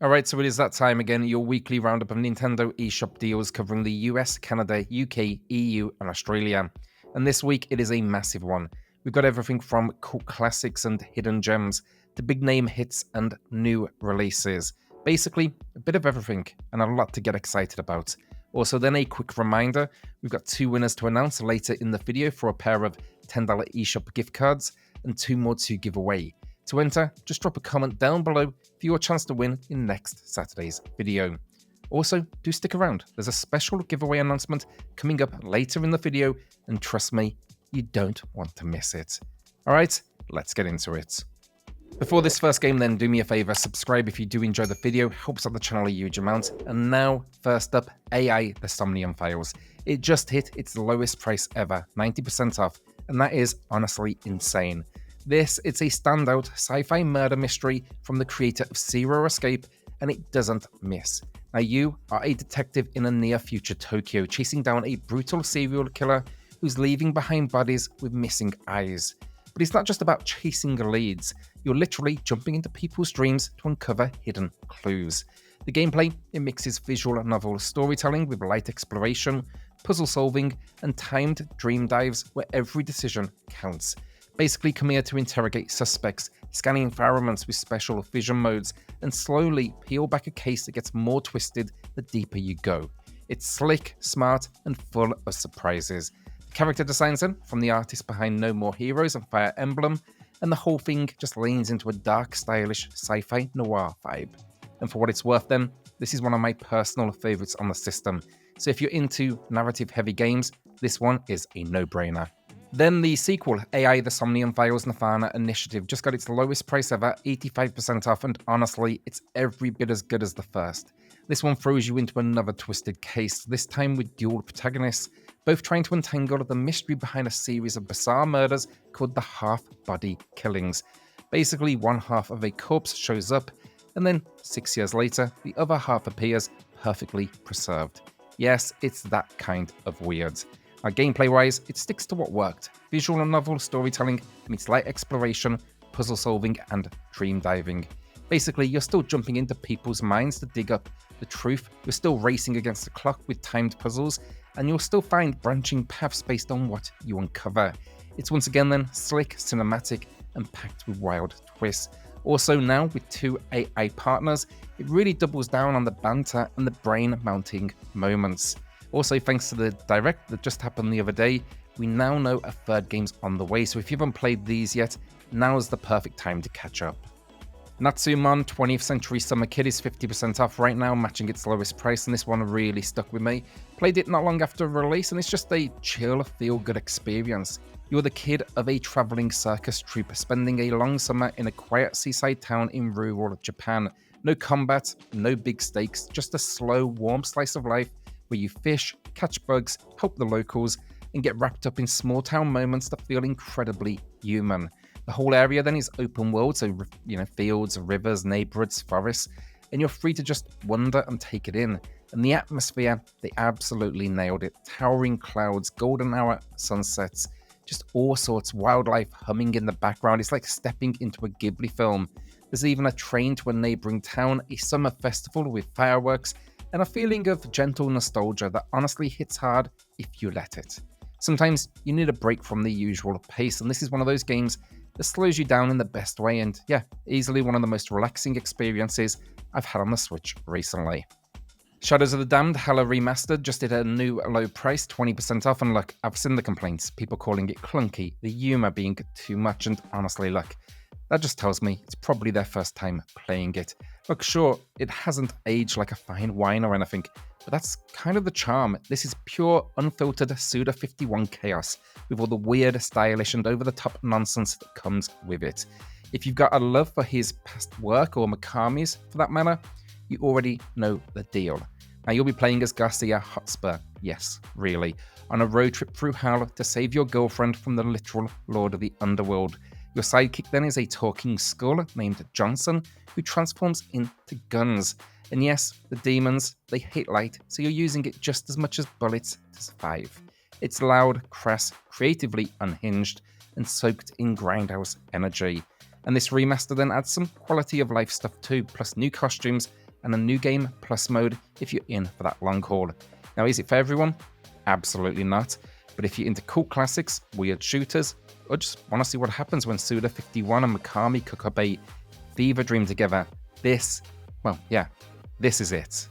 Alright, so it is that time again, your weekly roundup of Nintendo eShop deals covering the US, Canada, UK, EU, and Australia. And this week it is a massive one. We've got everything from cult classics and hidden gems to big name hits and new releases. Basically, a bit of everything and a lot to get excited about. Also, then a quick reminder, we've got 2 winners to announce later in the video for a pair of $10 eShop gift cards and 2 more to give away. To enter, just drop a comment down below for your chance to win in next Saturday's video. Also, do stick around, there's a special giveaway announcement coming up later in the video, and trust me, you don't want to miss it. Alright, let's get into it. Before this first game then, do me a favour, subscribe if you do enjoy the video, helps out the channel a huge amount. And now, first up, AI the Somnium Files. It just hit its lowest price ever, 90% off, and that is honestly insane. It's a standout sci-fi murder mystery from the creator of Zero Escape, and it doesn't miss. Now you are a detective in a near-future Tokyo, chasing down a brutal serial killer who's leaving behind bodies with missing eyes. But it's not just about chasing leads, you're literally jumping into people's dreams to uncover hidden clues. The gameplay, it mixes visual novel storytelling with light exploration, puzzle solving, and timed dream dives where every decision counts. Basically come here to interrogate suspects, scanning environments with special vision modes, and slowly peel back a case that gets more twisted the deeper you go. It's slick, smart, and full of surprises. The character designs in from the artist behind No More Heroes and Fire Emblem, and the whole thing just leans into a dark, stylish sci-fi noir vibe. And for what it's worth then, this is one of my personal favourites on the system, so if you're into narrative-heavy games, this one is a no-brainer. Then the sequel, AI the Somnium Files nirvanA Initiative, just got its lowest price ever, 85% off, and honestly, it's every bit as good as the first. This one throws you into another twisted case, this time with dual protagonists, both trying to untangle the mystery behind a series of bizarre murders called the half-body killings. Basically, one half of a corpse shows up, and then 6 years later, the other half appears perfectly preserved. Yes, it's that kind of weird. Now, gameplay-wise, it sticks to what worked. Visual and novel storytelling meets light exploration, puzzle solving, and dream diving. Basically, you're still jumping into people's minds to dig up the truth, you're still racing against the clock with timed puzzles, and you'll still find branching paths based on what you uncover. It's once again then slick, cinematic, and packed with wild twists. Also now, with 2 AI partners, it really doubles down on the banter and the brain-mounting moments. Also, thanks to the direct that just happened the other day, we now know a third game's on the way, so if you haven't played these yet, now's the perfect time to catch up. Natsu-Mon 20th Century Summer Kid is 50% off right now, matching its lowest price, and this one really stuck with me. Played it not long after release, and it's just a chill, feel-good experience. You're the kid of a travelling circus troupe, spending a long summer in a quiet seaside town in rural Japan. No combat, no big stakes, just a slow, warm slice of life where you fish, catch bugs, help the locals, and get wrapped up in small town moments that feel incredibly human. The whole area then is open world, so fields, rivers, neighborhoods, forests, and you're free to just wander and take it in. And the atmosphere, they absolutely nailed it. Towering clouds, golden hour sunsets, just all sorts, wildlife humming in the background. It's like stepping into a Ghibli film. There's even a train to a neighboring town, a summer festival with fireworks, and a feeling of gentle nostalgia that honestly hits hard if you let it. Sometimes you need a break from the usual pace, and this is one of those games that slows you down in the best way, and yeah, easily one of the most relaxing experiences I've had on the Switch recently. Shadows of the Damned Hella Remastered just hit a new low price, 20% off, and look, I've seen the complaints, people calling it clunky, the humour being too much, and honestly, look, that just tells me it's probably their first time playing it. Look, sure, it hasn't aged like a fine wine or anything, but that's kind of the charm. This is pure, unfiltered Suda51 chaos, with all the weird, stylish, and over-the-top nonsense that comes with it. If you've got a love for his past work, or Mikami's for that matter, you already know the deal. Now you'll be playing as Garcia Hotspur, yes, really, on a road trip through hell to save your girlfriend from the literal Lord of the Underworld. Your sidekick then is a talking skull named Johnson, who transforms into guns. And yes, the demons, they hate light, so you're using it just as much as bullets to survive. It's loud, crass, creatively unhinged, and soaked in grindhouse energy. And this remaster then adds some quality of life stuff too, plus new costumes and a new game plus mode if you're in for that long haul. Now, is it for everyone? Absolutely not. But if you're into cool classics, weird shooters, or just want to see what happens when Suda51 and Mikami cook up a fever dream together, this is it.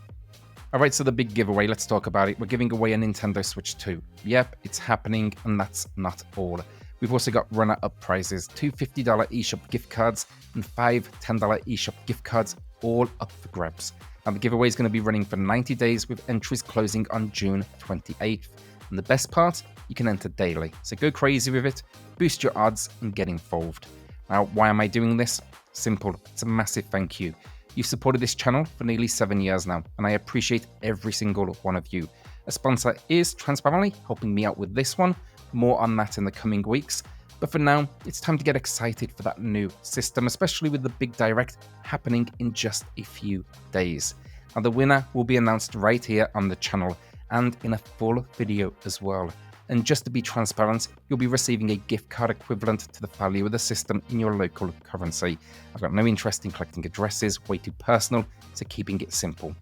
Alright, so the big giveaway, let's talk about it. We're giving away a Nintendo Switch 2. Yep, it's happening, and that's not all. We've also got runner-up prizes, 2 $50 eShop gift cards and 5 $10 eShop gift cards, all up for grabs. Now, the giveaway is going to be running for 90 days with entries closing on June 28th. And the best part, you can enter daily. So go crazy with it, boost your odds, and get involved. Now, why am I doing this? Simple. It's a massive thank you. You've supported this channel for nearly 7 years now, and I appreciate every single one of you. A sponsor is transparently helping me out with this one. More on that in the coming weeks. But for now, it's time to get excited for that new system, especially with the big direct happening in just a few days. Now, the winner will be announced right here on the channel and in a full video as well. And just to be transparent, you'll be receiving a gift card equivalent to the value of the system in your local currency. I've got no interest in collecting addresses, way too personal, so keeping it simple.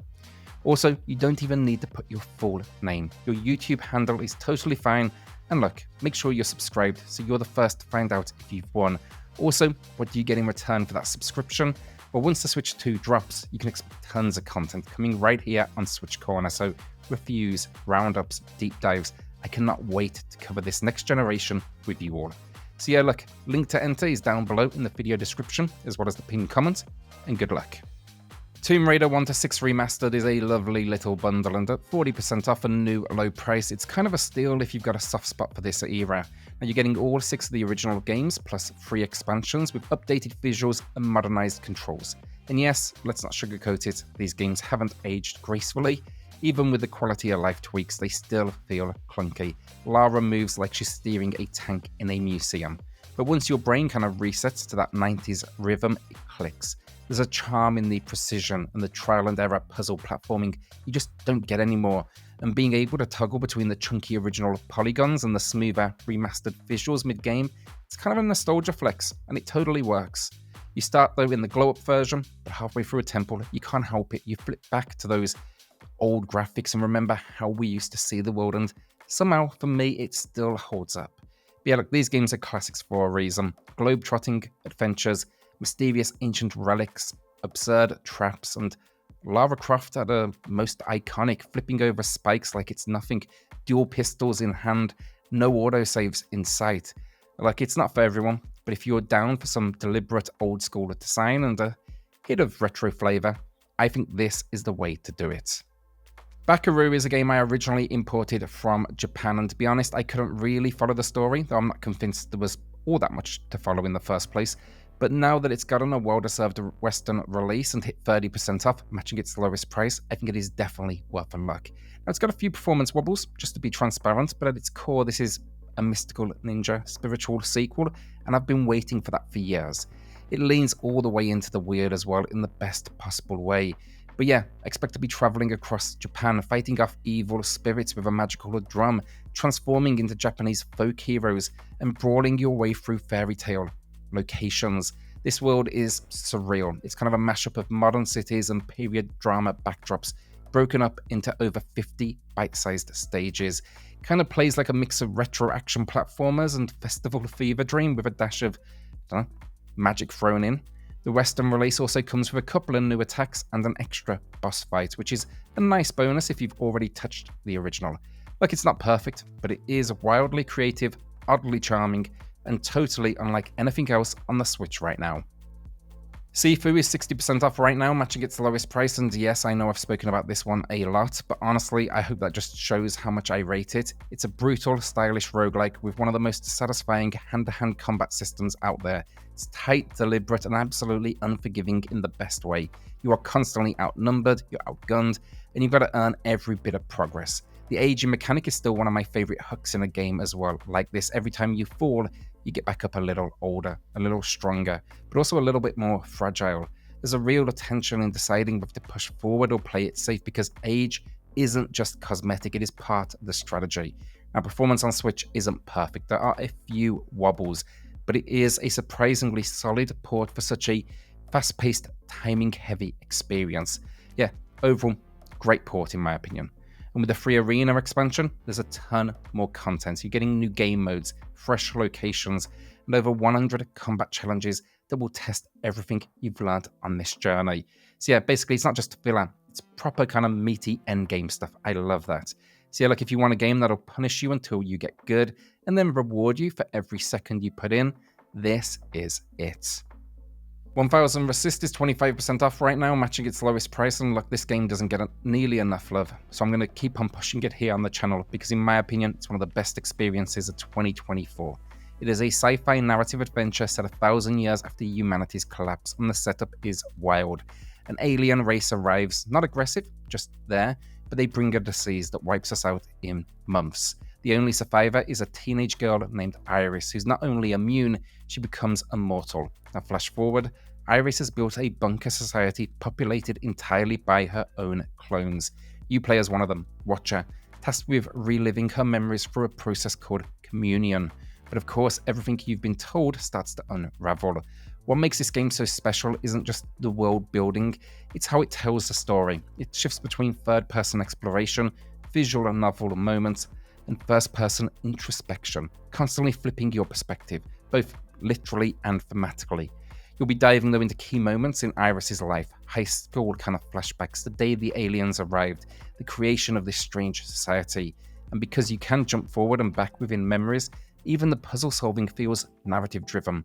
Also, you don't even need to put your full name. Your YouTube handle is totally fine. And look, make sure you're subscribed so you're the first to find out if you've won. Also, what do you get in return for that subscription? Well, once the Switch 2 drops, you can expect tons of content coming right here on SwitchCorner. So reviews, roundups, deep dives. I cannot wait to cover this next generation with you all. So yeah, look, link to enter is down below in the video description, as well as the pinned comment, and good luck. Tomb Raider 1-6 Remastered is a lovely little bundle, and at 40% off a new low price, it's kind of a steal if you've got a soft spot for this era. Now, you're getting all 6 of the original games, plus 3 expansions with updated visuals and modernized controls. And yes, let's not sugarcoat it, these games haven't aged gracefully. Even with the quality of life tweaks, they still feel clunky. Lara moves like she's steering a tank in a museum. But once your brain kind of resets to that 90s rhythm, it clicks. There's a charm in the precision and the trial and error puzzle platforming you just don't get anymore. And being able to toggle between the chunky original polygons and the smoother remastered visuals mid-game, it's kind of a nostalgia flex, and it totally works. You start though in the glow-up version, but halfway through a temple, you can't help it. You flip back to those old graphics and remember how we used to see the world, and somehow for me it still holds up. But yeah, look, these games are classics for a reason. Globe-trotting adventures, mysterious ancient relics, absurd traps, and Lara Croft at her most iconic, flipping over spikes like it's nothing, dual pistols in hand, no autosaves in sight. Like, it's not for everyone, but if you're down for some deliberate old school design and a hit of retro flavor, I think this is the way to do it. Bakeru is a game I originally imported from Japan, and to be honest, I couldn't really follow the story, though I'm not convinced there was all that much to follow in the first place. But now that it's gotten a well-deserved Western release and hit 30% off, matching its lowest price, I think it is definitely worth a look. Now, it's got a few performance wobbles, just to be transparent, but at its core, this is a mystical ninja spiritual sequel, and I've been waiting for that for years. It leans all the way into the weird as well, in the best possible way. But yeah, expect to be traveling across Japan, fighting off evil spirits with a magical drum, transforming into Japanese folk heroes, and brawling your way through fairy tale locations. This world is surreal. It's kind of a mashup of modern cities and period drama backdrops, broken up into over 50 bite-sized stages. It kind of plays like a mix of retro action platformers and festival fever dream with a dash of, magic thrown in. The Western release also comes with a couple of new attacks and an extra boss fight, which is a nice bonus if you've already touched the original. Look, it's not perfect, but it is wildly creative, oddly charming, and totally unlike anything else on the Switch right now. Sifu is 60% off right now, matching its lowest price, and yes, I know I've spoken about this one a lot, but honestly, I hope that just shows how much I rate it. It's a brutal, stylish roguelike with one of the most satisfying hand-to-hand combat systems out there. It's tight, deliberate, and absolutely unforgiving in the best way. You are constantly outnumbered, you're outgunned, and you've got to earn every bit of progress. The aging mechanic is still one of my favorite hooks in a game as well. Like this, every time you fall, you get back up a little older, a little stronger, but also a little bit more fragile. There's a real tension in deciding whether to push forward or play it safe, because age isn't just cosmetic, it is part of the strategy. Now, performance on Switch isn't perfect. There are a few wobbles, but it is a surprisingly solid port for such a fast-paced, timing-heavy experience. Yeah, overall, great port in my opinion. And with the free arena expansion, there's a ton more content. You're getting new game modes, fresh locations, and over 100 combat challenges that will test everything you've learned on this journey. So yeah, basically it's not just filler, it's proper kind of meaty endgame stuff. I love that. So yeah, like if you want a game that'll punish you until you get good and then reward you for every second you put in, this is it. 1000 Resist is 25% off right now, matching its lowest price, and look, this game doesn't get nearly enough love, so I'm going to keep on pushing it here on the channel because in my opinion, it's one of the best experiences of 2024. It is a sci-fi narrative adventure set 1,000 years after humanity's collapse, and the setup is wild. An alien race arrives, not aggressive, just there, but they bring a disease that wipes us out in months. The only survivor is a teenage girl named Iris, who's not only immune, she becomes immortal. Now flash forward, Iris has built a bunker society populated entirely by her own clones. You play as one of them, Watcher, tasked with reliving her memories through a process called communion. But of course, everything you've been told starts to unravel. What makes this game so special isn't just the world building, it's how it tells the story. It shifts between third-person exploration, visual and novel moments, and first-person introspection, constantly flipping your perspective, both literally and thematically. You'll be diving though into key moments in Iris's life, high-school kind of flashbacks, the day the aliens arrived, the creation of this strange society. And because you can jump forward and back within memories, even the puzzle solving feels narrative-driven.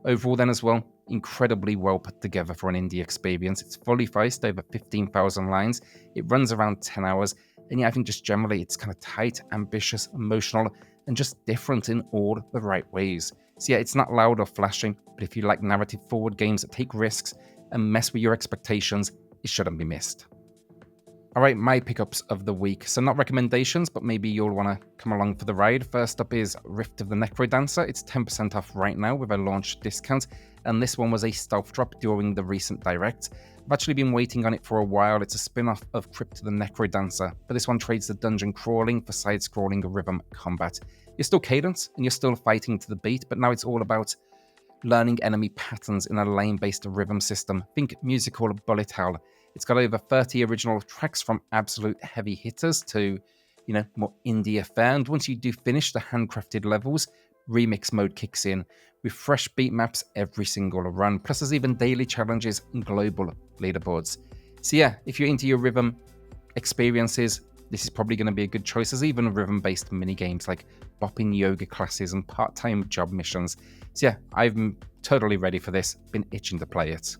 Overall then as well, incredibly well put together for an indie experience. It's fully priced, over 15,000 lines, it runs around 10 hours, and yeah, I think just generally it's kind of tight, ambitious, emotional, and just different in all the right ways. So yeah, it's not loud or flashy, but if you like narrative-forward games that take risks and mess with your expectations, it shouldn't be missed. Alright, my pickups of the week. So not recommendations, but maybe you'll want to come along for the ride. First up is Rift of the NecroDancer. It's 10% off right now with a launch discount, and this one was a stealth drop during the recent direct. I've actually been waiting on it for a while. It's a spin-off of Crypt of the NecroDancer, but this one trades the dungeon crawling for side-scrolling rhythm combat. You're still cadence, and you're still fighting to the beat, but now it's all about learning enemy patterns in a lane-based rhythm system. Think musical bullet hell. It's got over 30 original tracks from absolute heavy hitters to, more indie affair. And once you do finish the handcrafted levels, remix mode kicks in with fresh beat maps every single run. Plus there's even daily challenges and global leaderboards. So yeah, if you're into your rhythm experiences, this is probably going to be a good choice. There's even rhythm-based mini-games like bopping yoga classes and part-time job missions. So yeah, I'm totally ready for this. Been itching to play it.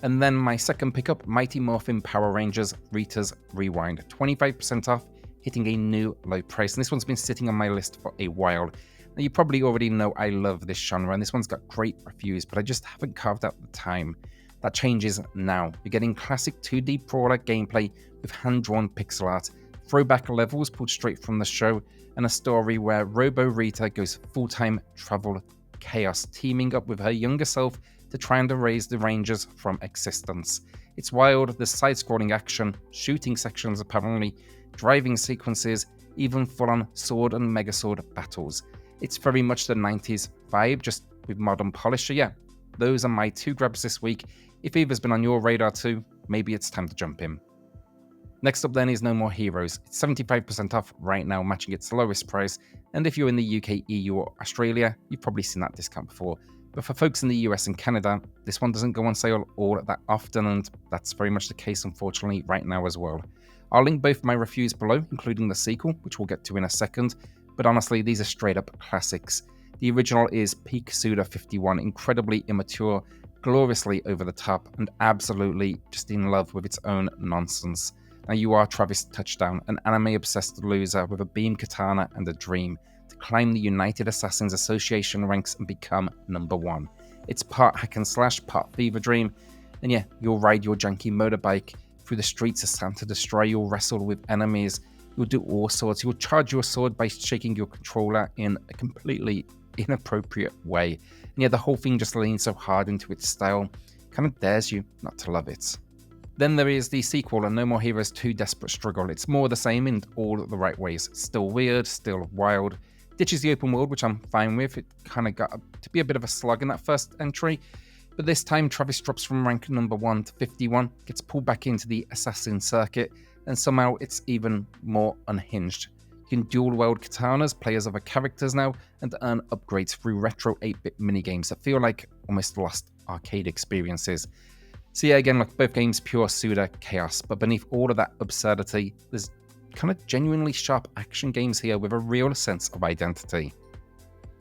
And then my second pickup, Mighty Morphin Power Rangers Rita's Rewind. 25% off, hitting a new low price. And this one's been sitting on my list for a while. Now you probably already know I love this genre, and this one's got great reviews, but I just haven't carved out the time. That changes now. You're getting classic 2D brawler gameplay with hand-drawn pixel art, throwback levels pulled straight from the show, and a story where Robo Rita goes full-time travel chaos, teaming up with her younger self to try and erase the Rangers from existence. It's wild, there's side-scrolling action, shooting sections apparently, driving sequences, even full-on sword and megasword battles. It's very much the 90s vibe, just with modern polish. So yeah, those are my two grabs this week. If either's been on your radar too, maybe it's time to jump in. Next up then is No More Heroes. It's 75% off right now, matching its lowest price. And if you're in the UK, EU or Australia, you've probably seen that discount before. But for folks in the US and Canada, this one doesn't go on sale all that often, and that's very much the case unfortunately right now as well. I'll link both my reviews below, including the sequel, which we'll get to in a second, but honestly these are straight up classics. The original is peak Suda 51, incredibly immature, gloriously over the top, and absolutely just in love with its own nonsense. Now you are Travis Touchdown, an anime-obsessed loser with a beam katana and a dream to climb the United Assassins Association ranks and become #1. It's part hack and slash, part fever dream, and yeah, you'll ride your janky motorbike through the streets of Santa Destroy, you'll wrestle with enemies, you'll do all sorts, you'll charge your sword by shaking your controller in a completely inappropriate way. And yeah, the whole thing just leans so hard into its style, kind of dares you not to love it. Then there is the sequel, and No More Heroes 2 Desperate Struggle. It's more the same in all the right ways. Still weird, still wild. Ditches the open world, which I'm fine with. It kind of got to be a bit of a slug in that first entry, But this time, Travis drops from rank number 1 to 51, gets pulled back into the assassin circuit, and somehow it's even more unhinged. You can dual-wield katanas, play as other characters now, and earn upgrades through retro 8-bit minigames that feel like almost lost arcade experiences. So yeah, again, look, both games pure pseudo chaos, but beneath all of that absurdity, there's kind of genuinely sharp action games here with a real sense of identity.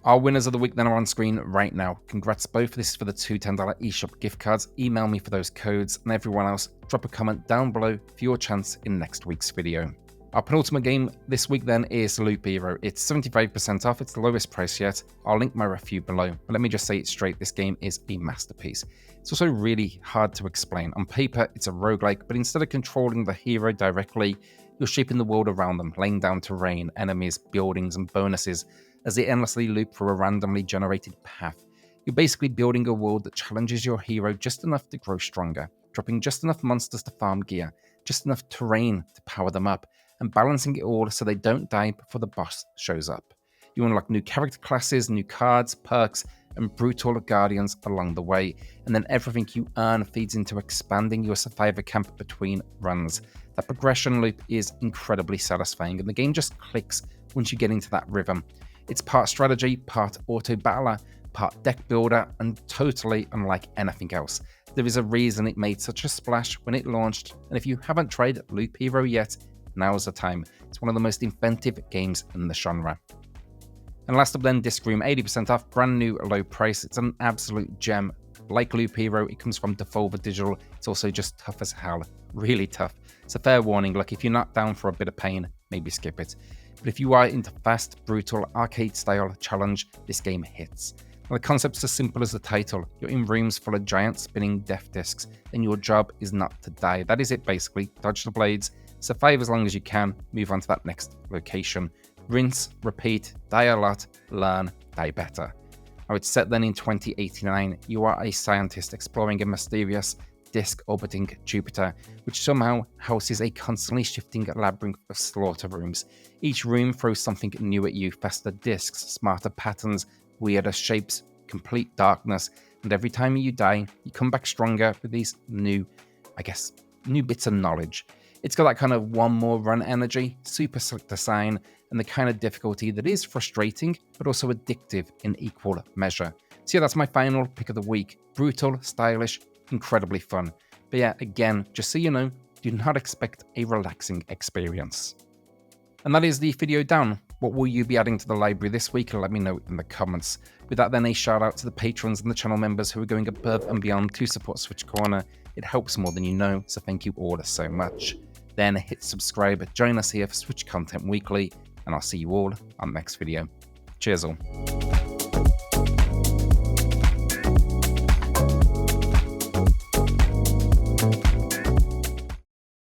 Our winners of the week then are on screen right now. Congrats both. This is for the two $10 eShop gift cards. Email me for those codes, and everyone else, drop a comment down below for your chance in next week's video. Our penultimate game this week then is Loop Hero. It's 75% off, it's the lowest price yet. I'll link my review below, but let me just say it straight, this game is a masterpiece. It's also really hard to explain. On paper, it's a roguelike, but instead of controlling the hero directly, you're shaping the world around them, laying down terrain, enemies, buildings, and bonuses as they endlessly loop through a randomly generated path. You're basically building a world that challenges your hero just enough to grow stronger, dropping just enough monsters to farm gear, just enough terrain to power them up, and balancing it all so they don't die before the boss shows up. You unlock new character classes, new cards, perks, and brutal guardians along the way, and then everything you earn feeds into expanding your survivor camp between runs. That progression loop is incredibly satisfying, and the game just clicks once you get into that rhythm. It's part strategy, part auto-battler, part deck builder, and totally unlike anything else. There is a reason it made such a splash when it launched, and if you haven't tried Loop Hero yet, now's the time. It's one of the most inventive games in the genre. And last up then, Disc Room, 80% off, brand new, low price. It's an absolute gem. Like Loop Hero, it comes from Devolver Digital. It's also just tough as hell, really tough. So fair warning, look, if you're not down for a bit of pain, maybe skip it. But if you are into fast, brutal, arcade-style challenge, this game hits. Now, the concept's as simple as the title. You're in rooms full of giant spinning death discs, and your job is not to die. That is it, basically. Dodge the blades, survive as long as you can, move on to that next location. Rinse, repeat, die a lot, learn, die better. Now, it's set then in 2089. You are a scientist exploring a mysterious disk orbiting Jupiter, which somehow houses a constantly shifting labyrinth of slaughter rooms. Each room throws something new at you: faster disks, smarter patterns, weirder shapes, complete darkness, and every time you die, you come back stronger with these new bits of knowledge. It's got that kind of one more run energy, super slick design, and the kind of difficulty that is frustrating, but also addictive in equal measure. So yeah, that's my final pick of the week. Brutal, stylish, incredibly fun. But yeah, again, just so you know, do not expect a relaxing experience. And that is the video down. What will you be adding to the library this week? Let me know in the comments. With that then, a shout out to the patrons and the channel members who are going above and beyond to support SwitchCorner. It helps more than you know, so thank you all so much. Then hit subscribe, join us here for Switch content weekly, and I'll see you all on the next video. Cheers all.